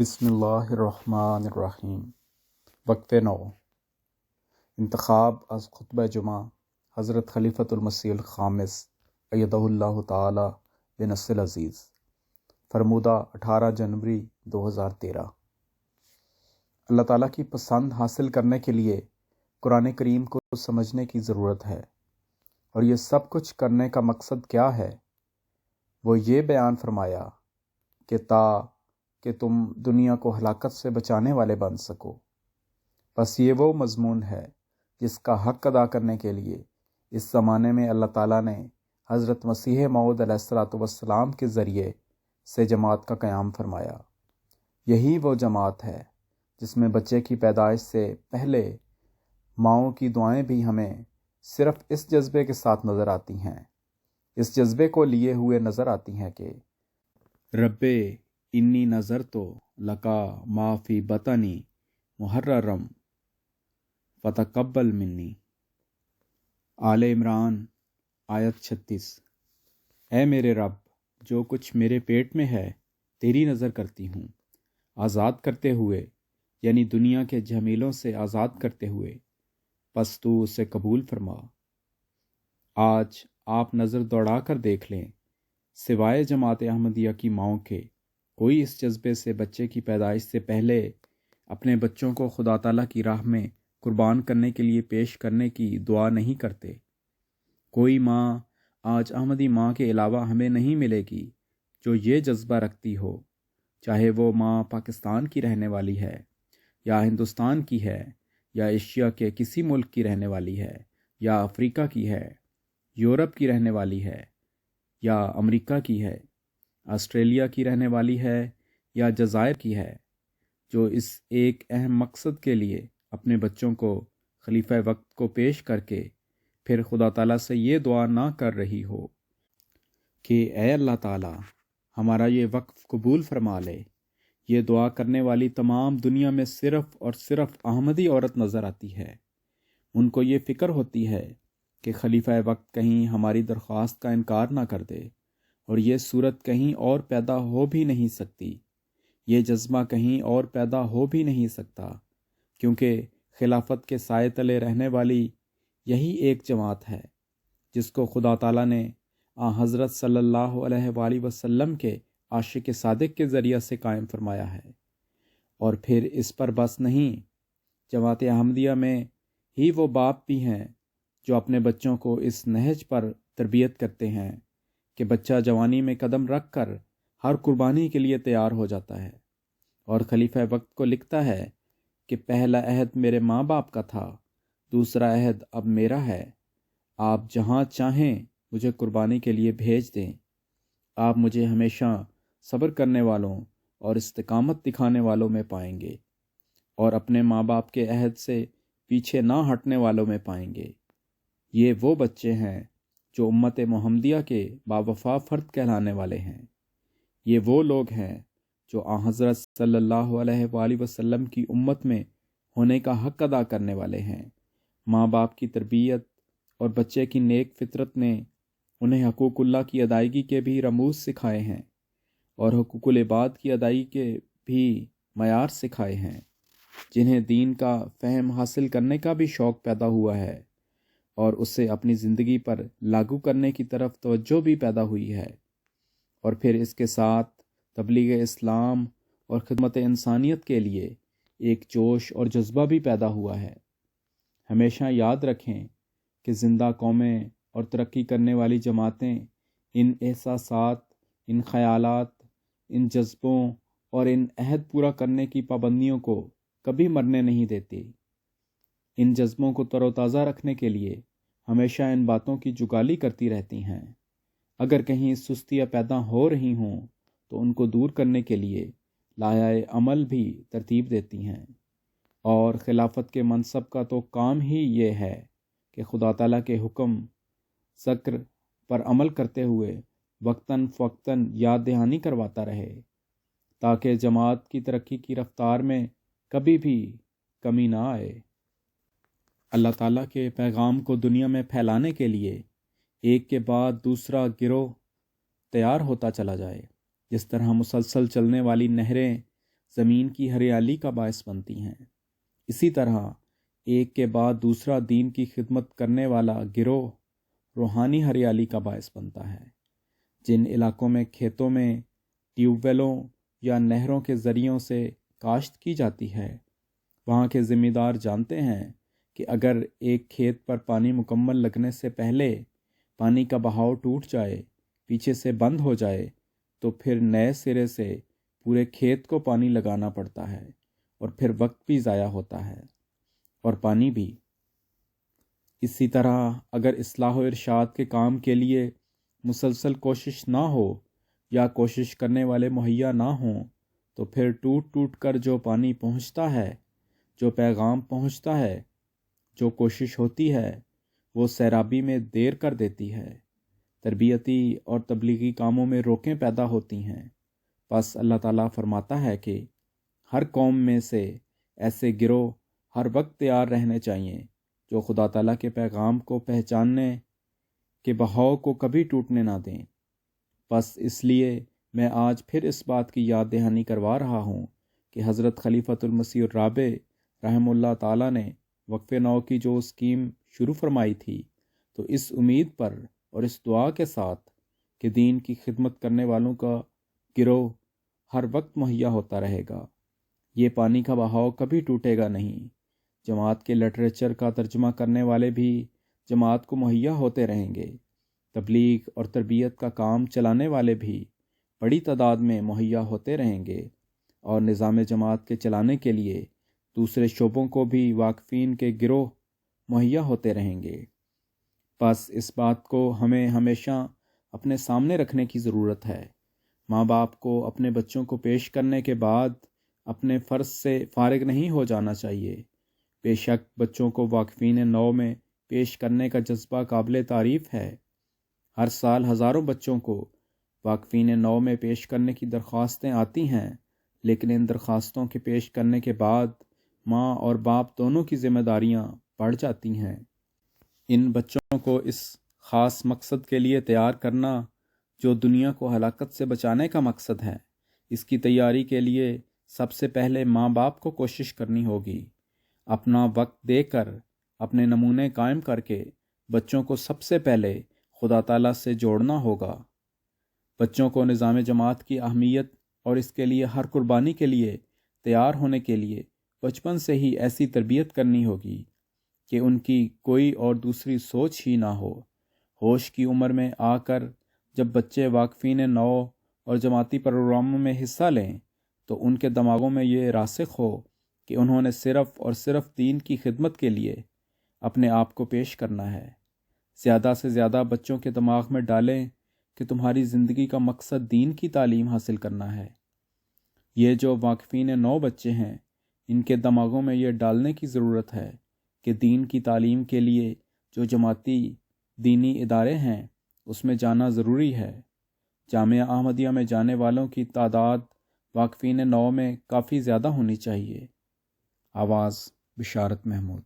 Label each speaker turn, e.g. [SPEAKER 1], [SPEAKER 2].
[SPEAKER 1] بسم اللہ الرحمن الرحیم۔ وقفے نو۔ انتخاب از خطبہ جمعہ حضرت خلیفۃ المسیح الخامس ایدہ اللہ تعالی بنصر العزیز، فرمودہ 18 جنوری 2013۔ اللہ تعالیٰ کی پسند حاصل کرنے کے لیے قرآن کریم کو سمجھنے کی ضرورت ہے، اور یہ سب کچھ کرنے کا مقصد کیا ہے؟ وہ یہ بیان فرمایا کہ تم دنیا کو ہلاکت سے بچانے والے بن سکو۔ بس یہ وہ مضمون ہے جس کا حق ادا کرنے کے لیے اس زمانے میں اللہ تعالیٰ نے حضرت مسیح موعود علیہ الصلوۃ والسلام کے ذریعے سے جماعت کا قیام فرمایا۔ یہی وہ جماعت ہے جس میں بچے کی پیدائش سے پہلے ماؤں کی دعائیں بھی ہمیں صرف اس جذبے کے ساتھ نظر آتی ہیں، اس جذبے کو لیے ہوئے نظر آتی ہیں کہ رب انی نظرت لکا ما فی بطنی محررم فتقبل منی۔ آل عمران آیت 36۔ اے میرے رب، جو کچھ میرے پیٹ میں ہے تیری نظر کرتی ہوں، آزاد کرتے ہوئے، یعنی دنیا کے جھمیلوں سے آزاد کرتے ہوئے، پس تو اسے قبول فرما۔ آج آپ نظر دوڑا کر دیکھ لیں، سوائے جماعت احمدیہ کی ماؤں کے کوئی اس جذبے سے بچے کی پیدائش سے پہلے اپنے بچوں کو خدا تعالیٰ کی راہ میں قربان کرنے کے لیے پیش کرنے کی دعا نہیں کرتے۔ کوئی ماں آج احمدی ماں کے علاوہ ہمیں نہیں ملے گی جو یہ جذبہ رکھتی ہو، چاہے وہ ماں پاکستان کی رہنے والی ہے، یا ہندوستان کی ہے، یا ایشیا کے کسی ملک کی رہنے والی ہے، یا افریقہ کی ہے، یورپ کی رہنے والی ہے، یا امریکہ کی ہے، آسٹریلیا کی رہنے والی ہے، یا جزائر کی ہے، جو اس ایک اہم مقصد کے لیے اپنے بچوں کو خلیفہ وقت کو پیش کر کے پھر خدا تعالیٰ سے یہ دعا نہ کر رہی ہو کہ اے اللہ تعالیٰ ہمارا یہ وقف قبول فرما لے۔ یہ دعا کرنے والی تمام دنیا میں صرف اور صرف احمدی عورت نظر آتی ہے۔ ان کو یہ فکر ہوتی ہے کہ خلیفہ وقت کہیں ہماری درخواست کا انکار نہ کر دے، اور یہ صورت کہیں اور پیدا ہو بھی نہیں سکتی، یہ جذبہ کہیں اور پیدا ہو بھی نہیں سکتا، کیونکہ خلافت کے سائے تلے رہنے والی یہی ایک جماعت ہے جس کو خدا تعالیٰ نے حضرت صلی اللہ علیہ وآلہ وسلم کے عاشق صادق کے ذریعہ سے قائم فرمایا ہے۔ اور پھر اس پر بس نہیں، جماعت احمدیہ میں ہی وہ باپ بھی ہیں جو اپنے بچوں کو اس نہج پر تربیت کرتے ہیں کہ بچہ جوانی میں قدم رکھ کر ہر قربانی کے لیے تیار ہو جاتا ہے، اور خلیفہ وقت کو لکھتا ہے کہ پہلا عہد میرے ماں باپ کا تھا، دوسرا عہد اب میرا ہے، آپ جہاں چاہیں مجھے قربانی کے لیے بھیج دیں، آپ مجھے ہمیشہ صبر کرنے والوں اور استقامت دکھانے والوں میں پائیں گے، اور اپنے ماں باپ کے عہد سے پیچھے نہ ہٹنے والوں میں پائیں گے۔ یہ وہ بچے ہیں جو امت محمدیہ کے باوفا فرد کہلانے والے ہیں۔ یہ وہ لوگ ہیں جو حضرت صلی اللہ علیہ وآلہ وسلم کی امت میں ہونے کا حق ادا کرنے والے ہیں۔ ماں باپ کی تربیت اور بچے کی نیک فطرت نے انہیں حقوق اللہ کی ادائیگی کے بھی رموز سکھائے ہیں، اور حقوق العباد کی ادائیگی کے بھی معیار سکھائے ہیں، جنہیں دین کا فہم حاصل کرنے کا بھی شوق پیدا ہوا ہے، اور اسے اپنی زندگی پر لاگو کرنے کی طرف توجہ بھی پیدا ہوئی ہے، اور پھر اس کے ساتھ تبلیغ اسلام اور خدمت انسانیت کے لیے ایک جوش اور جذبہ بھی پیدا ہوا ہے۔ ہمیشہ یاد رکھیں کہ زندہ قومیں اور ترقی کرنے والی جماعتیں ان احساسات، ان خیالات، ان جذبوں اور ان عہد پورا کرنے کی پابندیوں کو کبھی مرنے نہیں دیتی۔ ان جذبوں کو تر و تازہ رکھنے کے لیے ہمیشہ ان باتوں کی جگالی کرتی رہتی ہیں۔ اگر کہیں سستیاں پیدا ہو رہی ہوں تو ان کو دور کرنے کے لیے لائحہ عمل بھی ترتیب دیتی ہیں، اور خلافت کے منصب کا تو کام ہی یہ ہے کہ خدا تعالیٰ کے حکم ذکر پر عمل کرتے ہوئے وقتاً فوقتاً یاد دہانی کرواتا رہے، تاکہ جماعت کی ترقی کی رفتار میں کبھی بھی کمی نہ آئے۔ اللہ تعالیٰ کے پیغام کو دنیا میں پھیلانے کے لیے ایک کے بعد دوسرا گروہ تیار ہوتا چلا جائے، جس طرح مسلسل چلنے والی نہریں زمین کی ہریالی کا باعث بنتی ہیں۔ اسی طرح ایک کے بعد دوسرا دین کی خدمت کرنے والا گروہ روحانی ہریالی کا باعث بنتا ہے۔ جن علاقوں میں کھیتوں میں ٹیوب ویلوں یا نہروں کے ذریعوں سے کاشت کی جاتی ہے، وہاں کے ذمہ دار جانتے ہیں کہ اگر ایک کھیت پر پانی مکمل لگنے سے پہلے پانی کا بہاؤ ٹوٹ جائے، پیچھے سے بند ہو جائے، تو پھر نئے سرے سے پورے کھیت کو پانی لگانا پڑتا ہے، اور پھر وقت بھی ضائع ہوتا ہے اور پانی بھی۔ اسی طرح اگر اصلاح و ارشاد کے کام کے لیے مسلسل کوشش نہ ہو یا کوشش کرنے والے مہیا نہ ہوں، تو پھر ٹوٹ ٹوٹ کر جو پانی پہنچتا ہے، جو پیغام پہنچتا ہے، جو کوشش ہوتی ہے، وہ سیرابی میں دیر کر دیتی ہے، تربیتی اور تبلیغی کاموں میں روکیں پیدا ہوتی ہیں۔ بس اللہ تعالیٰ فرماتا ہے کہ ہر قوم میں سے ایسے گروہ ہر وقت تیار رہنے چاہیے جو خدا تعالیٰ کے پیغام کو پہچاننے کے بہاؤ کو کبھی ٹوٹنے نہ دیں۔ بس اس لیے میں آج پھر اس بات کی یاد دہانی کروا رہا ہوں کہ حضرت خلیفۃ المسیح الرابع رحم اللہ تعالیٰ نے وقف نو کی جو اسکیم شروع فرمائی تھی، تو اس امید پر اور اس دعا کے ساتھ کہ دین کی خدمت کرنے والوں کا گروہ ہر وقت مہیا ہوتا رہے گا، یہ پانی کا بہاؤ کبھی ٹوٹے گا نہیں۔ جماعت کے لٹریچر کا ترجمہ کرنے والے بھی جماعت کو مہیا ہوتے رہیں گے، تبلیغ اور تربیت کا کام چلانے والے بھی بڑی تعداد میں مہیا ہوتے رہیں گے، اور نظام جماعت کے چلانے کے لیے دوسرے شعبوں کو بھی واقفین کے گروہ مہیا ہوتے رہیں گے۔ بس اس بات کو ہمیں ہمیشہ اپنے سامنے رکھنے کی ضرورت ہے۔ ماں باپ کو اپنے بچوں کو پیش کرنے کے بعد اپنے فرض سے فارغ نہیں ہو جانا چاہیے۔ بے شک بچوں کو واقفین نو میں پیش کرنے کا جذبہ قابل تعریف ہے۔ ہر سال ہزاروں بچوں کو واقفین نو میں پیش کرنے کی درخواستیں آتی ہیں، لیکن ان درخواستوں کے پیش کرنے کے بعد ماں اور باپ دونوں کی ذمہ داریاں بڑھ جاتی ہیں۔ ان بچوں کو اس خاص مقصد کے لیے تیار کرنا جو دنیا کو ہلاکت سے بچانے کا مقصد ہے، اس کی تیاری کے لیے سب سے پہلے ماں باپ کو کوشش کرنی ہوگی۔ اپنا وقت دے کر، اپنے نمونے قائم کر کے بچوں کو سب سے پہلے خدا تعالیٰ سے جوڑنا ہوگا۔ بچوں کو نظام جماعت کی اہمیت اور اس کے لیے ہر قربانی کے لیے تیار ہونے کے لیے بچپن سے ہی ایسی تربیت کرنی ہوگی کہ ان کی کوئی اور دوسری سوچ ہی نہ ہو۔ ہوش کی عمر میں آ کر جب بچے واقفین نو اور جماعتی پروگراموں میں حصہ لیں، تو ان کے دماغوں میں یہ راسخ ہو کہ انہوں نے صرف اور صرف دین کی خدمت کے لیے اپنے آپ کو پیش کرنا ہے۔ زیادہ سے زیادہ بچوں کے دماغ میں ڈالیں کہ تمہاری زندگی کا مقصد دین کی تعلیم حاصل کرنا ہے۔ یہ جو واقفین نو بچے ہیں، ان کے دماغوں میں یہ ڈالنے کی ضرورت ہے کہ دین کی تعلیم کے لیے جو جماعتی دینی ادارے ہیں اس میں جانا ضروری ہے۔ جامعہ احمدیہ میں جانے والوں کی تعداد واقفین نو میں کافی زیادہ ہونی چاہیے۔ آواز بشارت محمود۔